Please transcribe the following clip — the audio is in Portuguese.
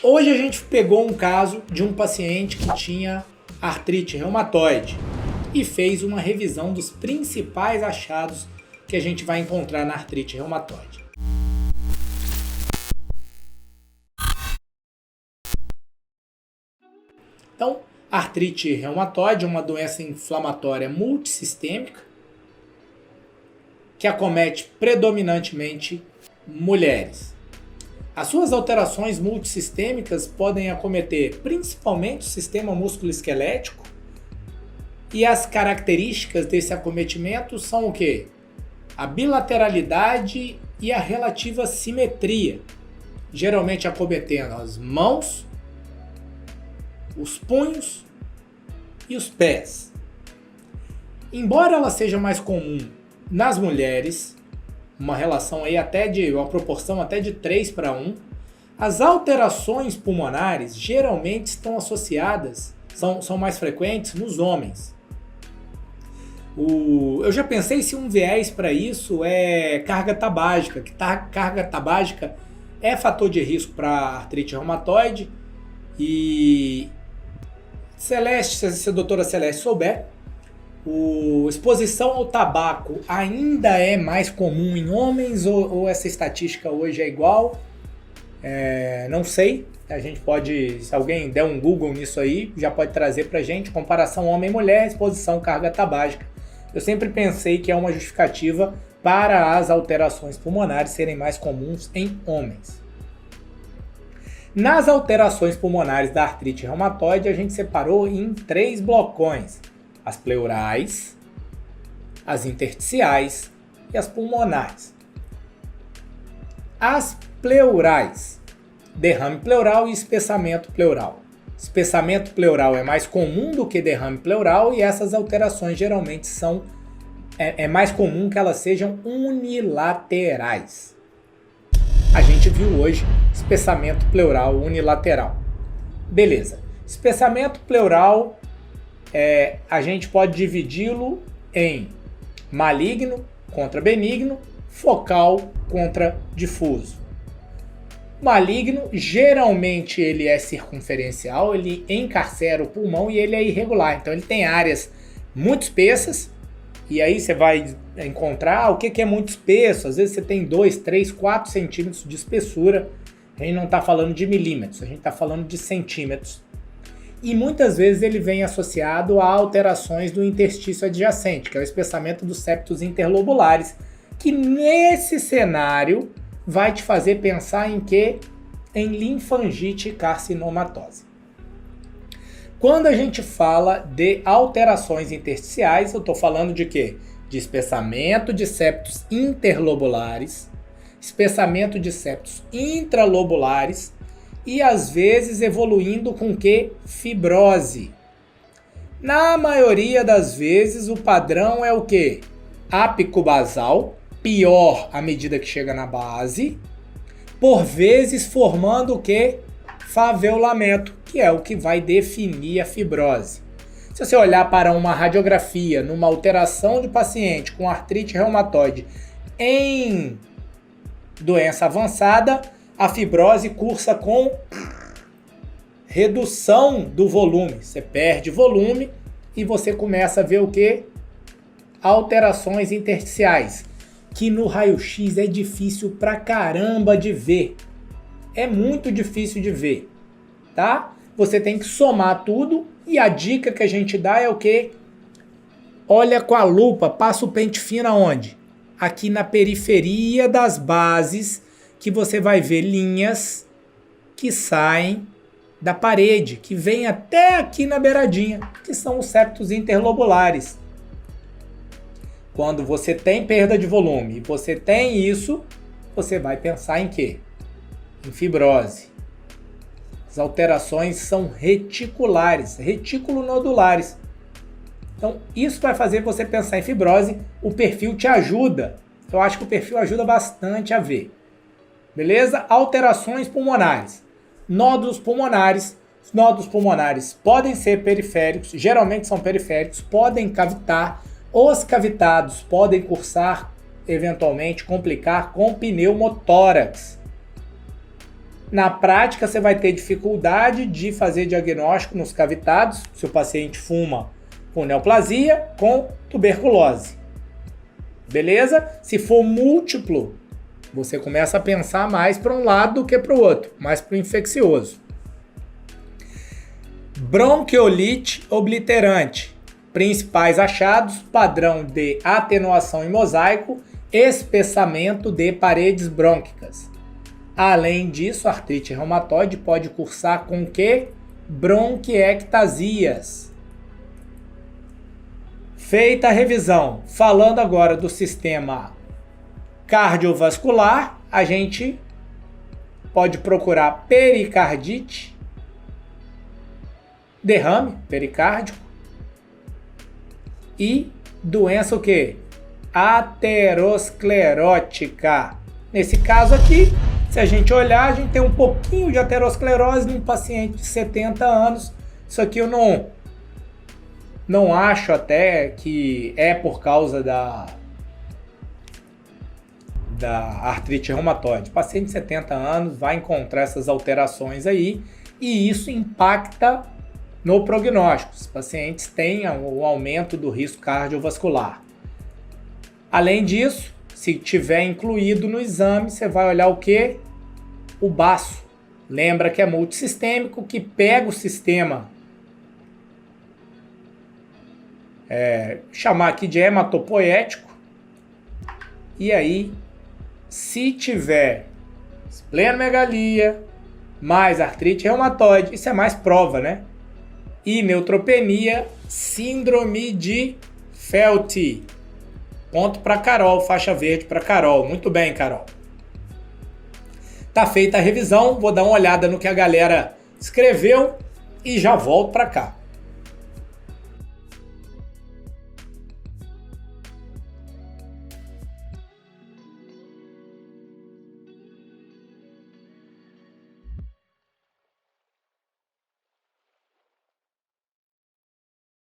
Hoje a gente pegou um caso de um paciente que tinha artrite reumatoide e fez uma revisão dos principais achados que a gente vai encontrar na artrite reumatoide. Então, a artrite reumatoide é uma doença inflamatória multissistêmica que acomete predominantemente mulheres. As suas alterações multissistêmicas podem acometer principalmente o sistema músculo-esquelético, e as características desse acometimento são o quê? A bilateralidade e a relativa simetria, geralmente acometendo as mãos, os punhos e os pés. Embora ela seja mais comum nas mulheres, uma relação aí uma proporção até de 3:1, as alterações pulmonares geralmente estão associadas, são mais frequentes nos homens. Eu já pensei se um viés para isso é carga tabágica, que carga tabágica é fator de risco para artrite reumatoide. E Celeste, se a doutora Celeste souber, exposição ao tabaco ainda é mais comum em homens ou essa estatística hoje é igual? Não sei. A gente pode, se alguém der um Google nisso aí, já pode trazer pra gente comparação homem-mulher, exposição carga tabágica. Eu sempre pensei que é uma justificativa para as alterações pulmonares serem mais comuns em homens. Nas alterações pulmonares da artrite reumatoide, a gente separou em 3 blocões: as pleurais, as intersticiais e as pulmonares. As pleurais, derrame pleural e espessamento pleural. Espessamento pleural é mais comum do que derrame pleural e essas alterações geralmente é mais comum que elas sejam unilaterais. A gente viu hoje espessamento pleural unilateral. Beleza. Espessamento pleural, a gente pode dividi-lo em maligno contra benigno, focal contra difuso. Maligno, geralmente ele é circunferencial, ele encarcera o pulmão e ele é irregular. Então ele tem áreas muito espessas, e aí você vai encontrar o que é muito espesso. Às vezes você tem 2, 3, 4 centímetros de espessura. A gente não está falando de milímetros, a gente está falando de centímetros. E muitas vezes ele vem associado a alterações do interstício adjacente, que é o espessamento dos septos interlobulares, que nesse cenário vai te fazer pensar em quê? Em linfangite e carcinomatose. Quando a gente fala de alterações intersticiais, eu estou falando de quê? De espessamento de septos interlobulares, espessamento de septos intralobulares e às vezes evoluindo com quê? Fibrose. Na maioria das vezes o padrão é o quê? Ápico basal, pior à medida que chega na base, por vezes formando o quê? Faveolamento, que é o que vai definir a fibrose. Se você olhar para uma radiografia numa alteração de paciente com artrite reumatoide em doença avançada, a fibrose cursa com redução do volume. Você perde volume e você começa a ver o quê? Alterações intersticiais, que no raio-x é difícil pra caramba de ver. É muito difícil de ver, tá? Você tem que somar tudo e a dica que a gente dá é o quê? Olha com a lupa, passa o pente fino aonde? Aqui na periferia das bases, que você vai ver linhas que saem da parede, que vêm até aqui na beiradinha, que são os septos interlobulares. Quando você tem perda de volume e você tem isso, você vai pensar em quê? Em fibrose. As alterações são reticulares, reticulonodulares. Então, isso vai fazer você pensar em fibrose. O perfil te ajuda. Eu acho que o perfil ajuda bastante a ver. Beleza? Alterações pulmonares. Nódulos pulmonares. Os nódulos pulmonares podem ser periféricos, geralmente são periféricos, podem cavitar. Os cavitados podem cursar, eventualmente, complicar com pneumotórax. Na prática, você vai ter dificuldade de fazer diagnóstico nos cavitados, se o paciente fuma com neoplasia, com tuberculose. Beleza? Se for múltiplo, você começa a pensar mais para um lado do que para o outro, mais para o infeccioso. Bronquiolite obliterante. Principais achados: padrão de atenuação em mosaico, espessamento de paredes brônquicas. Além disso, a artrite reumatoide pode cursar com que? Bronquiectasias. Feita a revisão, falando agora do sistema cardiovascular, a gente pode procurar pericardite, derrame pericárdico e doença o quê? Aterosclerótica. Nesse caso aqui, se a gente olhar, a gente tem um pouquinho de aterosclerose num paciente de 70 anos. Isso aqui eu não acho até que é por causa da artrite reumatoide. O paciente de 70 anos vai encontrar essas alterações aí e isso impacta no prognóstico. Os pacientes têm o aumento do risco cardiovascular. Além disso, se tiver incluído no exame, você vai olhar o quê? O baço. Lembra que é multissistêmico, que pega o sistema, chamar aqui de hematopoético, e aí, se tiver esplenomegalia, mais artrite reumatoide, isso é mais prova, né? E neutropenia, síndrome de Felt. Ponto para Carol, faixa verde para Carol. Muito bem, Carol. Tá feita a revisão, vou dar uma olhada no que a galera escreveu e já volto para cá.